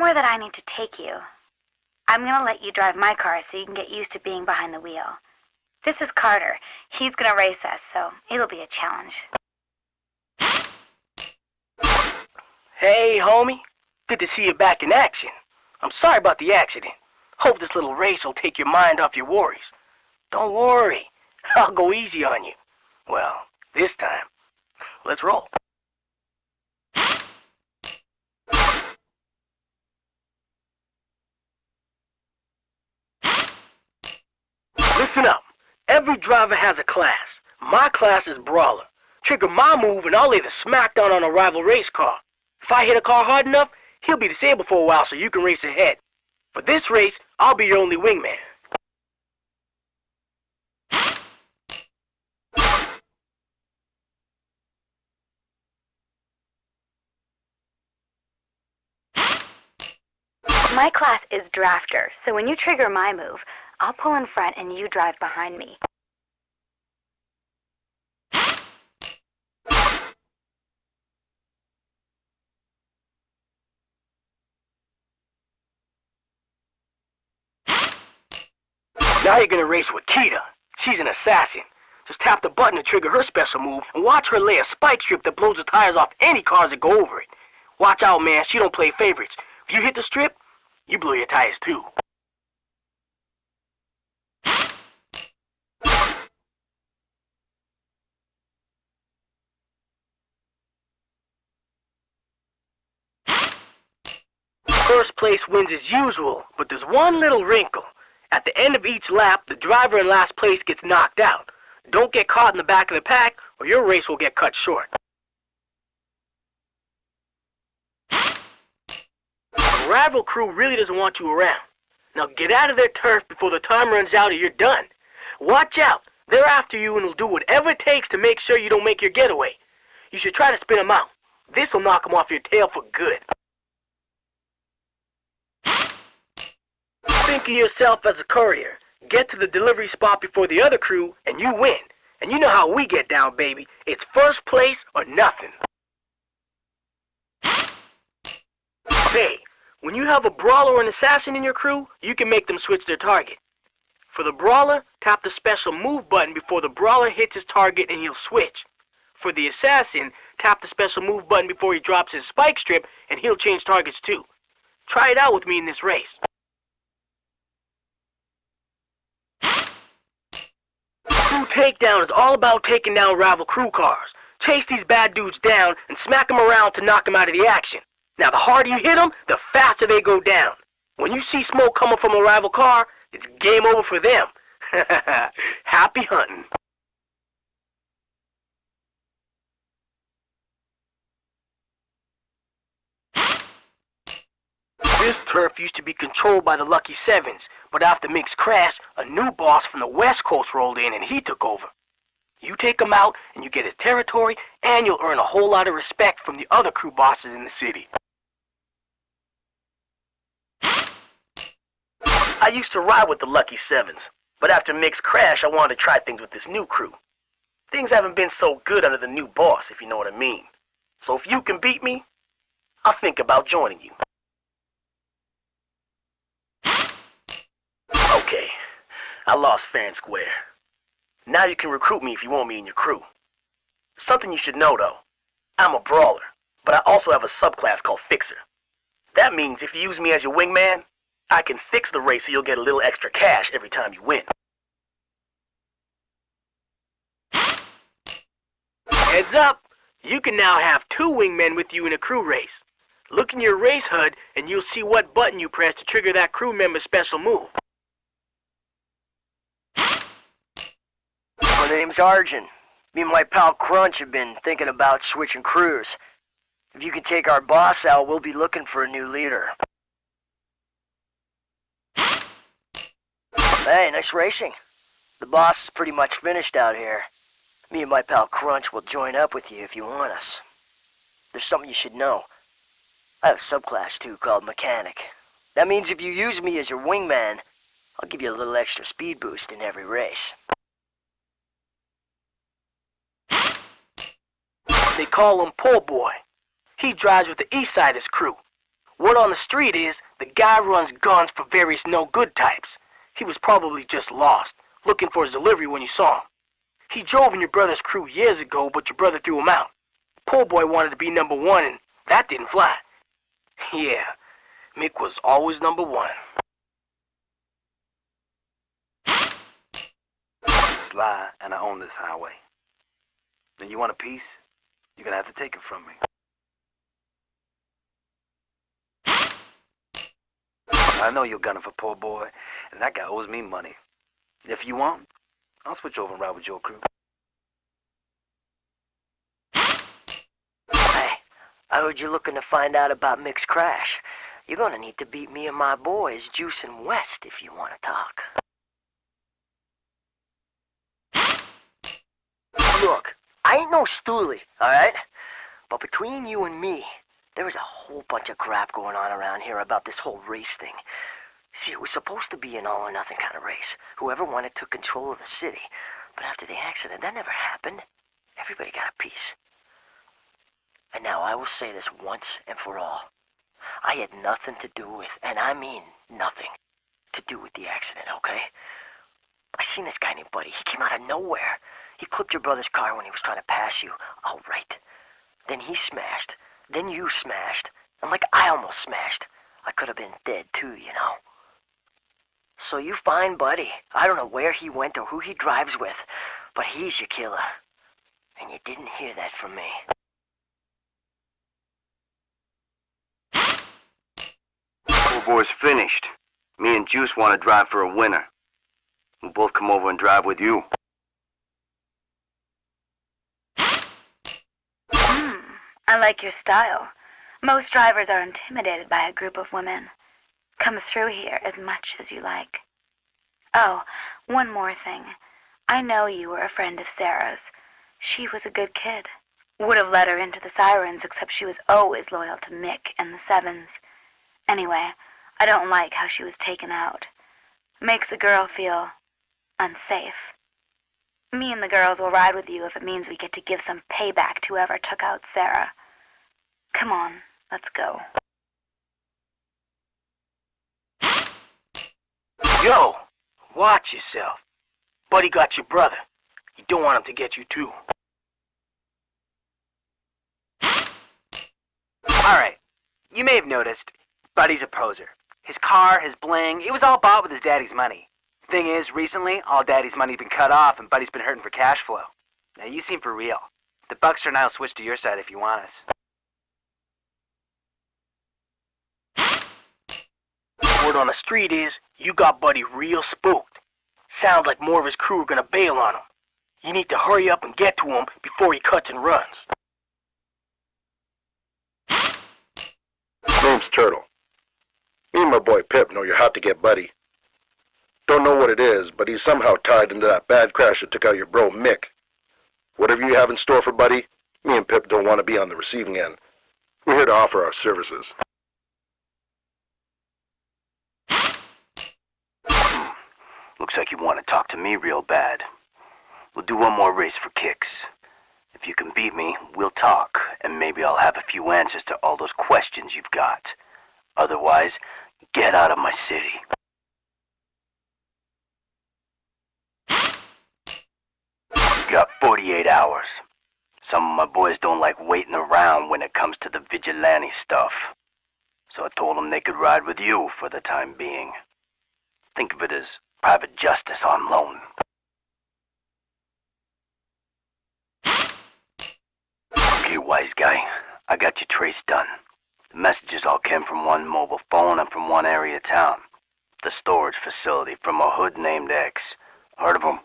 somewhere that I need to take you. I'm gonna let you drive my car so you can get used to being behind the wheel. This is Carter. He's gonna race us, so it'll be a challenge. Hey, homie. Good to see you back in action. I'm sorry about the accident. Hope this little race will take your mind off your worries. Don't worry. I'll go easy on you. Well, this time. Let's roll. Listen up. Every driver has a class. My class is Brawler. Trigger my move and I'll lay the smackdown on a rival race car. If I hit a car hard enough, he'll be disabled for a while so you can race ahead. For this race, I'll be your only wingman. My class is Drafter, so when you trigger my move, I'll pull in front and you drive behind me. Now you're gonna race with Kita. She's an assassin. Just tap the button to trigger her special move and watch her lay a spike strip that blows the tires off any cars that go over it. Watch out, man. She don't play favorites. If you hit the strip, you blow your tires too. First place wins as usual, but there's one little wrinkle. At the end of each lap, the driver in last place gets knocked out. Don't get caught in the back of the pack, or your race will get cut short. The rival crew really doesn't want you around. Now get out of their turf before the time runs out or you're done. Watch out. They're after you and will do whatever it takes to make sure you don't make your getaway. You should try to spin them out. This will knock them off your tail for good. Think of yourself as a courier. Get to the delivery spot before the other crew, and you win. And you know how we get down, baby. It's first place or nothing. Hey, when you have a brawler or an assassin in your crew, you can make them switch their target. For the brawler, tap the special move button before the brawler hits his target and he'll switch. For the assassin, tap the special move button before he drops his spike strip and he'll change targets too. Try it out with me in this race. Crew takedown is all about taking down rival crew cars. Chase these bad dudes down and smack them around to knock them out of the action. Now the harder you hit them, the faster they go down. When you see smoke coming from a rival car, it's game over for them. Happy hunting. This turf used to be controlled by the Lucky Sevens, but after Mick's crash, a new boss from the West Coast rolled in and he took over. You take him out and you get his territory, and you'll earn a whole lot of respect from the other crew bosses in the city. I used to ride with the Lucky Sevens, but after Mick's crash, I wanted to try things with this new crew. Things haven't been so good under the new boss, if you know what I mean. So if you can beat me, I'll think about joining you. Okay, I lost fair and square. Now you can recruit me if you want me in your crew. Something you should know though, I'm a brawler, but I also have a subclass called Fixer. That means if you use me as your wingman, I can fix the race so you'll get a little extra cash every time you win. Heads up, you can now have 2 wingmen with you in a crew race. Look in your race HUD and you'll see what button you press to trigger that crew member's special move. My name's Arjun. Me and my pal Crunch have been thinking about switching crews. If you can take our boss out, we'll be looking for a new leader. Hey, nice racing. The boss is pretty much finished out here. Me and my pal Crunch will join up with you if you want us. There's something you should know. I have a subclass too called Mechanic. That means if you use me as your wingman, I'll give you a little extra speed boost in every race. They call him Poor Boy. He drives with the East Siders crew. Word on the street is the guy runs guns for various no-good types. He was probably just lost, looking for his delivery when you saw him. He drove in your brother's crew years ago, but your brother threw him out. Poor boy wanted to be number one, and that didn't fly. Yeah, Mick was always number one. Sly, and I own this highway. And you want a piece? You're gonna have to take it from me. I know you're gunning for poor boy, and that guy owes me money. If you want, I'll switch over and ride with your crew. Hey, I heard you're looking to find out about Mick's crash. You're gonna need to beat me and my boys juicing west if you want to talk. Look, I ain't no stoolie, alright? But between you and me, there is a whole bunch of crap going on around here about this whole race thing. See, it was supposed to be an all-or-nothing kind of race. Whoever won it took control of the city. But after the accident, that never happened. Everybody got a piece. And now I will say this once and for all. I had nothing to do with, and I mean nothing, to do with the accident, okay? I seen this guy named Buddy. He came out of nowhere. He clipped your brother's car when he was trying to pass you. All right. Then he smashed. Then you smashed. And like I almost smashed. I could have been dead too, you know. So you find Buddy. I don't know where he went or who he drives with, but he's your killer. And you didn't hear that from me. Poor boy's finished. Me and Juice want to drive for a winner. We'll both come over and drive with you. I like your style. Most drivers are intimidated by a group of women. Come through here as much as you like. Oh, one more thing. I know you were a friend of Sarah's. She was a good kid. Would have let her into the Sirens, except she was always loyal to Mick and the Sevens. Anyway, I don't like how she was taken out. Makes a girl feel unsafe. Me and the girls will ride with you if it means we get to give some payback to whoever took out Sarah. Come on, let's go. Yo, watch yourself. Buddy got your brother. You don't want him to get you too. Alright, you may have noticed, Buddy's a poser. His car, his bling, it was all bought with his daddy's money. Thing is, recently, all daddy's money's been cut off and Buddy's been hurting for cash flow. Now you seem for real. The Buckster and I'll switch to your side if you want us. Word on the street is you got Buddy real spooked. Sounds like more of his crew are gonna bail on him. You need to hurry up and get to him before he cuts and runs. Name's Turtle. Me and my boy Pip know you're hot to get Buddy. Don't know what it is, but he's somehow tied into that bad crash that took out your bro Mick. Whatever you have in store for Buddy, me and Pip don't want to be on the receiving end. We're here to offer our services. Looks like you want to talk to me real bad. We'll do one more race for kicks. If you can beat me, we'll talk, and maybe I'll have a few answers to all those questions you've got. Otherwise, get out of my city. You got 48 hours. Some of my boys don't like waiting around when it comes to the vigilante stuff. So I told them they could ride with you for the time being. Think of it as private justice on loan. Okay, wise guy, I got your trace done. The messages all came from one mobile phone and from one area of town. The storage facility from a hood named X. Heard of him?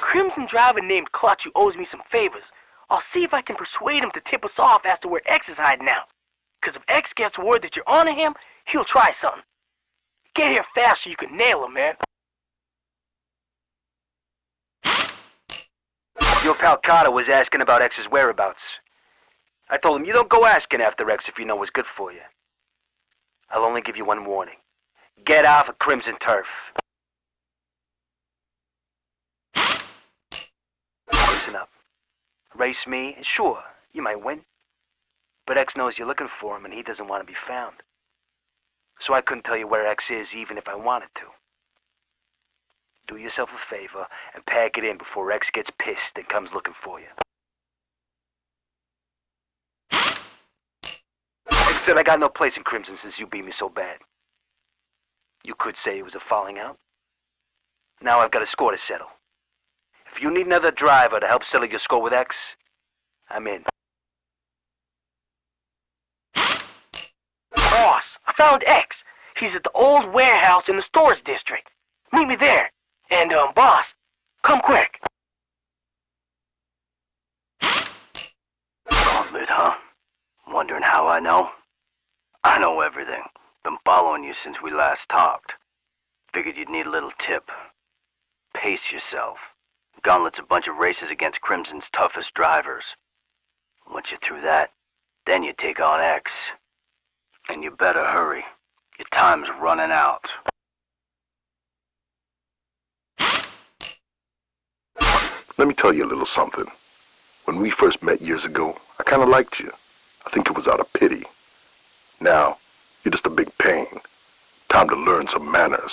Crimson driver named Clutch who owes me some favors. I'll see if I can persuade him to tip us off as to where X is hiding out. Cause if X gets word that you're onto him, he'll try something. Get here fast so you can nail him, man. Your pal Carter was asking about X's whereabouts. I told him, you don't go asking after X if you know what's good for you. I'll only give you one warning. Get off of Crimson Turf. race me, and sure, you might win. But X knows you're looking for him, and he doesn't want to be found. So I couldn't tell you where X is even if I wanted to. Do yourself a favor and pack it in before X gets pissed and comes looking for you. X said I got no place in Crimson since you beat me so bad. You could say it was a falling out. Now I've got a score to settle. If you need another driver to help settle your score with X, I'm in. Boss, I found X. He's at the old warehouse in the stores district. Meet me there. And, boss, come quick. Gauntlet, huh? Wondering how I know? I know everything. Been following you since we last talked. Figured you'd need a little tip. Pace yourself. Gauntlet's a bunch of races against Crimson's toughest drivers. Once you're through that, then you take on X. And you better hurry. Your time's running out. Let me tell you a little something. When we first met years ago, I kind of liked you. I think it was out of pity. Now, you're just a big pain. Time to learn some manners.